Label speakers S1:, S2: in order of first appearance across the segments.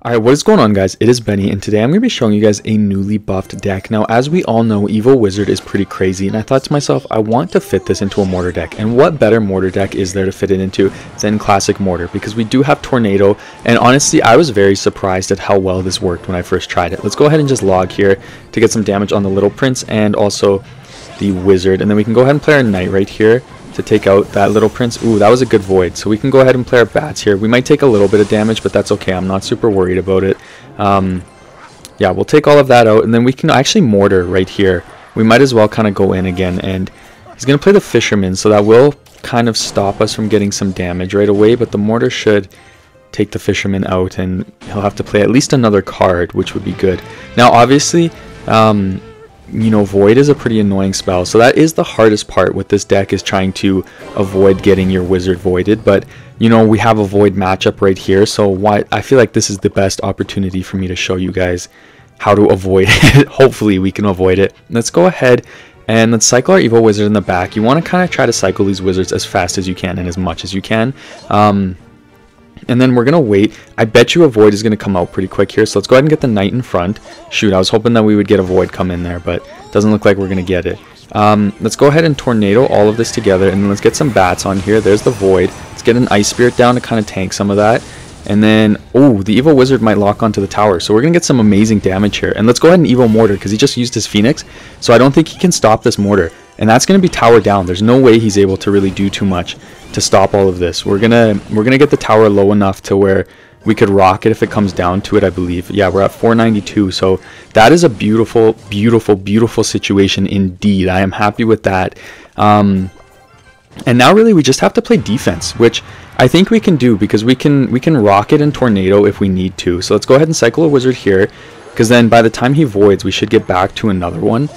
S1: Alright, what is going on, guys? It is Benny, and today I'm going to be showing you guys a newly buffed deck. Now, as we all know, Evo Wizard is pretty crazy, and I thought to myself, I want to fit this into a Mortar deck. And what better Mortar deck is there to fit it into than Classic Mortar? Because we do have Tornado, and honestly, I was very surprised at how well this worked when I first tried it. Let's go ahead and just log here to get some damage on the Little Prince and also the Wizard, and then we can go ahead and play our Knight right here to take out that Little Prince. Ooh, that was a good void. So we can go ahead and play our bats here. We might take a little bit of damage, but that's okay. I'm not super worried about it. Yeah, we'll take all of that out, and then we can actually Mortar right here. We might as well kind of go in again, and he's going to play the Fisherman, so that will kind of stop us from getting some damage right away, but the Mortar should take the Fisherman out, and he'll have to play at least another card, which would be good. Now, obviously, you know, Void is a pretty annoying spell, so that is the hardest part with this deck, is trying to avoid getting your Wizard voided. But you know, we have a Void matchup right here, so I feel like this is the best opportunity for me to show you guys how to avoid it. Hopefully we can avoid it. Let's go ahead and let's cycle our Evo Wizard in the back. You want to kind of try to cycle these Wizards as fast as you can and as much as you can. And then we're going to wait. I bet you a Void is going to come out pretty quick here. So let's go ahead and get the Knight in front. Shoot, I was hoping that we would get a Void come in there, but it doesn't look like we're going to get it. Let's go ahead and Tornado all of this together, and then let's get some bats on here. There's the Void. Let's get an Ice Spirit down to kind of tank some of that. And then, oh, the Evo Wizard might lock onto the tower. So we're going to get some amazing damage here. And let's go ahead and Evo Mortar, because he just used his Phoenix. So I don't think he can stop this Mortar. And that's going to be tower down. There's no way he's able to really do too much to stop all of this. We're gonna get the tower low enough to where we could rock it if it comes down to it, I believe. Yeah, we're at 492. So that is a beautiful, beautiful, beautiful situation indeed. I am happy with that. And now really we just have to play defense, which I think we can do, because we can rock it in Tornado if we need to. So let's go ahead and cycle a Wizard here, because then by the time he voids, we should get back to another one.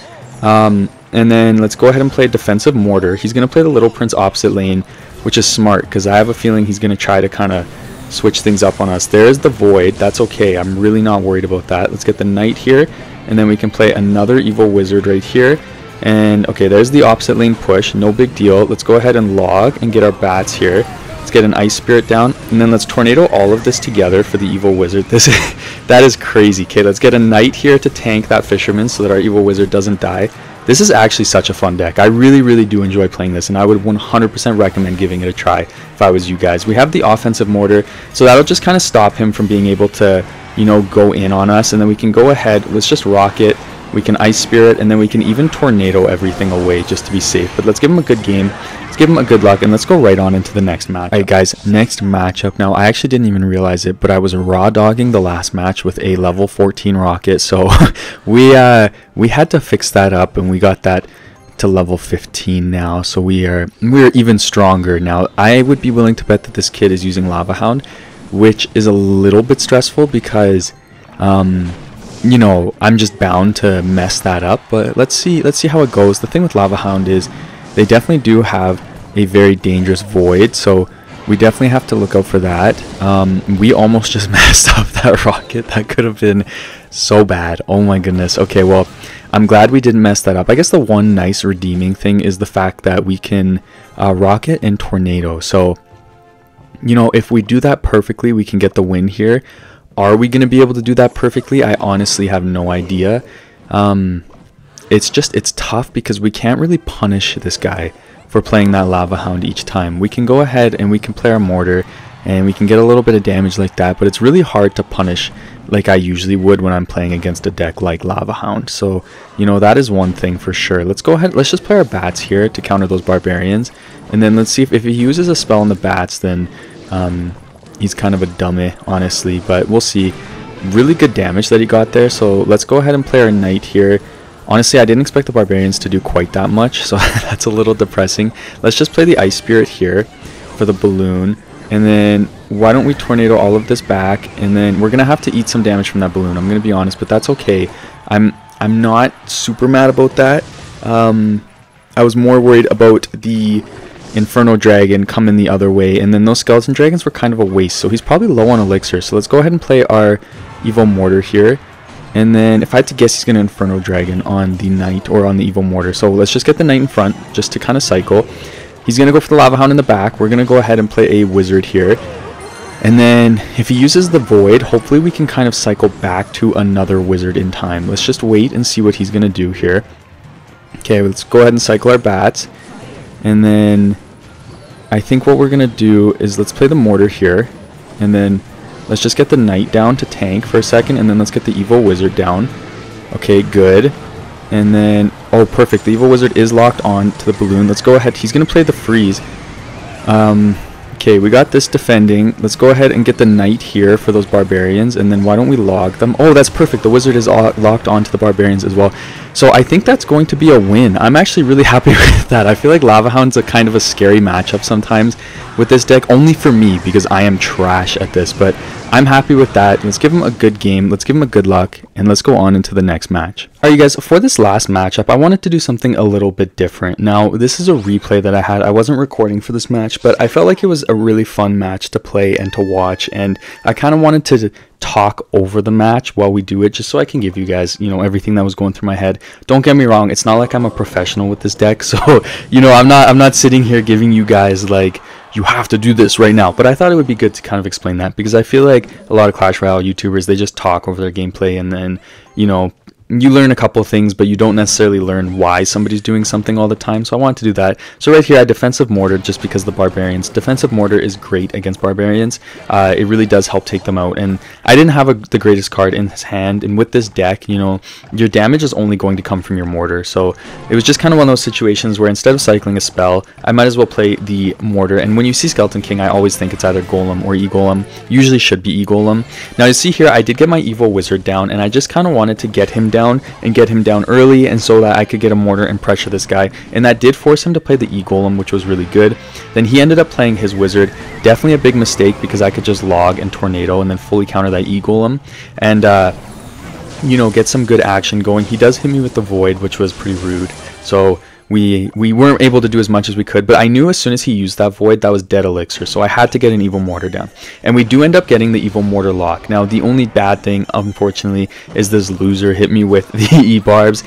S1: And then let's go ahead and play a defensive Mortar. He's going to play the Little Prince opposite lane, which is smart, because I have a feeling he's going to try to kind of switch things up on us. There's the Void. That's okay. I'm really not worried about that. Let's get the Knight here, and then we can play another Evo Wizard right here. And okay, there's the opposite lane push. No big deal. Let's go ahead and log and get our bats here. Let's get an Ice Spirit down, and then let's Tornado all of this together for the Evo Wizard. That is crazy. Okay, let's get a Knight here to tank that Fisherman so that our Evo Wizard doesn't die. This is actually such a fun deck. I really, really do enjoy playing this, and I would 100% recommend giving it a try if I was you guys. We have the offensive Mortar, so that'll just kind of stop him from being able to, you know, go in on us, and then we can go ahead. Let's just rock it. We can Ice Spirit, and then we can even Tornado everything away just to be safe. But let's give him a good game. Let's give him a good luck, and let's go right on into the next match. Alright guys, next matchup. Now, I actually didn't even realize it, but I was raw dogging the last match with a level 14 rocket, so we had to fix that up, and we got that to level 15 now, so we're even stronger now. I would be willing to bet that this kid is using Lava Hound, which is a little bit stressful, because you know, I'm just bound to mess that up, but let's see how it goes. The thing with Lava Hound is they definitely do have a very dangerous Void, so we definitely have to look out for that. We almost just messed up that rocket. That could have been so bad. Oh my goodness. Okay, well, I'm glad we didn't mess that up. I guess the one nice redeeming thing is the fact that we can rocket and Tornado. So, you know, if we do that perfectly, we can get the win here. Are we going to be able to do that perfectly? I honestly have no idea. It's tough, because we can't really punish this guy for playing that Lava Hound each time. We can go ahead and we can play our Mortar, and we can get a little bit of damage like that, but it's really hard to punish like I usually would when I'm playing against a deck like Lava Hound. So, you know, that is one thing for sure. Let's go ahead. Let's just play our bats here to counter those barbarians, and then let's see if he uses a spell on the bats, then he's kind of a dummy, honestly, but we'll see. Really good damage that he got there, so let's go ahead and play our Knight here. Honestly, I didn't expect the barbarians to do quite that much, so that's a little depressing. Let's just play the Ice Spirit here for the balloon, and then why don't we Tornado all of this back, and then we're gonna have to eat some damage from that balloon. I'm gonna be honest, but that's okay. I'm not super mad about that. I was more worried about the Inferno Dragon coming the other way, and then those Skeleton Dragons were kind of a waste, so he's probably low on elixir. So let's go ahead and play our Evo Mortar here, and then if I had to guess, he's going to Inferno Dragon on the Knight or on the Evo Mortar. So let's just get the Knight in front just to kind of cycle. He's going to go for the Lava Hound in the back. We're going to go ahead and play a Wizard here. And then if he uses the void, hopefully we can kind of cycle back to another wizard in time. Let's just wait and see what he's going to do here. Okay, let's go ahead and cycle our bats. And then I think what we're going to do is let's play the mortar here. And then let's just get the knight down to tank for a second. And then let's get the Evo Wizard down. Okay, good. And then, oh, perfect. The Evo Wizard is locked on to the balloon. Let's go ahead. He's going to play the freeze. Okay, we got this defending. Let's go ahead and get the knight here for those barbarians, and then why don't we log them? Oh, that's perfect. The wizard is locked onto the barbarians as well. So I think that's going to be a win. I'm actually really happy with that. I feel like Lava Hound's a kind of a scary matchup sometimes with this deck, only for me because I am trash at this, but I'm happy with that. Let's give him a good game. Let's give him a good luck, and let's go on into the next match. Alright, you guys, for this last matchup, I wanted to do something a little bit different. Now, this is a replay that I had. I wasn't recording for this match, but I felt like it was a really fun match to play and to watch, and I kind of wanted to talk over the match while we do it, just so I can give you guys, you know, everything that was going through my head. Don't get me wrong, it's not like I'm a professional with this deck, so, you know, I'm not sitting here giving you guys, like, you have to do this right now, but I thought it would be good to kind of explain that, because I feel like a lot of Clash Royale YouTubers, they just talk over their gameplay, and then, you know, you learn a couple of things, but you don't necessarily learn why somebody's doing something all the time. So I wanted to do that. So right here, I defensive mortar just because the barbarians. Defensive mortar is great against barbarians. It really does help take them out. And I didn't have the greatest card in his hand. And with this deck, you know, your damage is only going to come from your mortar. So it was just kind of one of those situations where instead of cycling a spell, I might as well play the mortar. And when you see Skeleton King, I always think it's either Golem or Egolem. Usually should be Egolem. Now you see here, I did get my Evo Wizard down, and I just kind of wanted to get him down and get him down early, and so that I could get a mortar and pressure this guy, and that did force him to play the Egolem, which was really good. Then he ended up playing his wizard. Definitely a big mistake, because I could just log and tornado and then fully counter that Egolem and you know, get some good action going. He does hit me with the void, which was pretty rude, so we weren't able to do as much as we could, but I knew as soon as he used that void, that was dead elixir, so I had to get an Evo Mortar down. And we do end up getting the Evo Mortar lock. Now, the only bad thing, unfortunately, is this loser hit me with the E-barbs,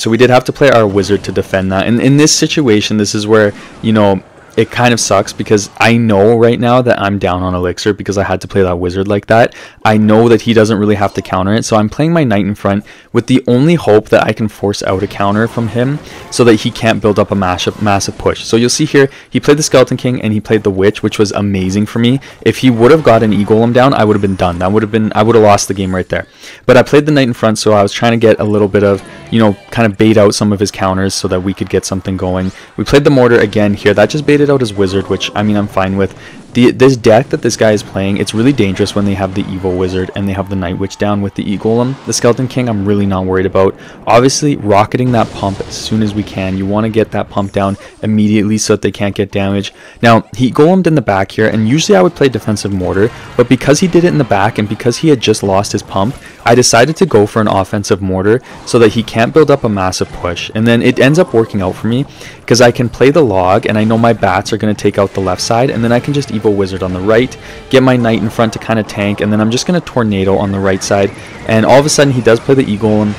S1: so we did have to play our wizard to defend that. And in this situation, this is where, you know, it kind of sucks, because I know right now that I'm down on elixir because I had to play that wizard like that. I know that he doesn't really have to counter it, so I'm playing my knight in front with the only hope that I can force out a counter from him so that he can't build up a massive push. So you'll see here, he played the Skeleton King and he played the Witch, which was amazing for me. If he would have got an Egolem down, I would have been done. I would have lost the game right there. But I played the knight in front, so I was trying to get a little bit of, you know, kind of bait out some of his counters so that we could get something going. We played the mortar again here. That just baited out his wizard, which, I mean, I'm fine with. This deck that this guy is playing, it's really dangerous when they have the Evo Wizard and they have the Night Witch down with the Egolem. The Skeleton King, I'm really not worried about. Obviously, rocketing that pump as soon as we can. You want to get that pump down immediately so that they can't get damage. Now, he Golemed in the back here, and usually I would play Defensive Mortar, but because he did it in the back and because he had just lost his pump, I decided to go for an offensive mortar so that he can't build up a massive push. And then it ends up working out for me because I can play the log, and I know my bats are going to take out the left side, and then I can just Evo Wizard on the right, get my knight in front to kind of tank, and then I'm just going to tornado on the right side. And all of a sudden he does play the Egolem.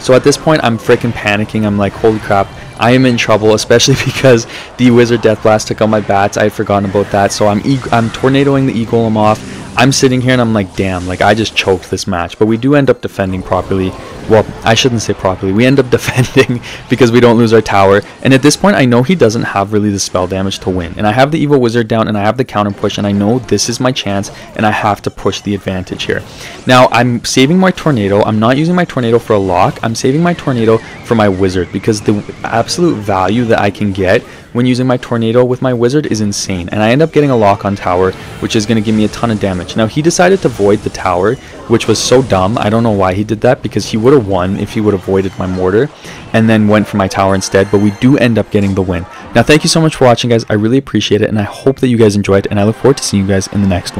S1: So at this point I'm freaking panicking. I'm like, holy crap, I am in trouble, especially because the Wizard Death Blast took out my bats. I had forgotten about that. So I'm tornadoing the Egolem off. I'm sitting here and I'm like, damn, like I just choked this match. But we do end up defending properly. Well, I shouldn't say properly. We end up defending because we don't lose our tower. And at this point, I know he doesn't have really the spell damage to win. And I have the Evo Wizard down, and I have the counter push, and I know this is my chance, and I have to push the advantage here. Now, I'm saving my tornado. I'm not using my tornado for a lock. I'm saving my tornado for my wizard, because the absolute value that I can get when using my tornado with my wizard is insane. And I end up getting a lock on tower, which is going to give me a ton of damage. Now, he decided to void the tower, which was so dumb. I don't know why he did that, because he would have won if he would have voided my mortar and then went for my tower instead. But we do end up getting the win. Now, thank you so much for watching, guys. I really appreciate it, and I hope that you guys enjoyed, and I look forward to seeing you guys in the next one.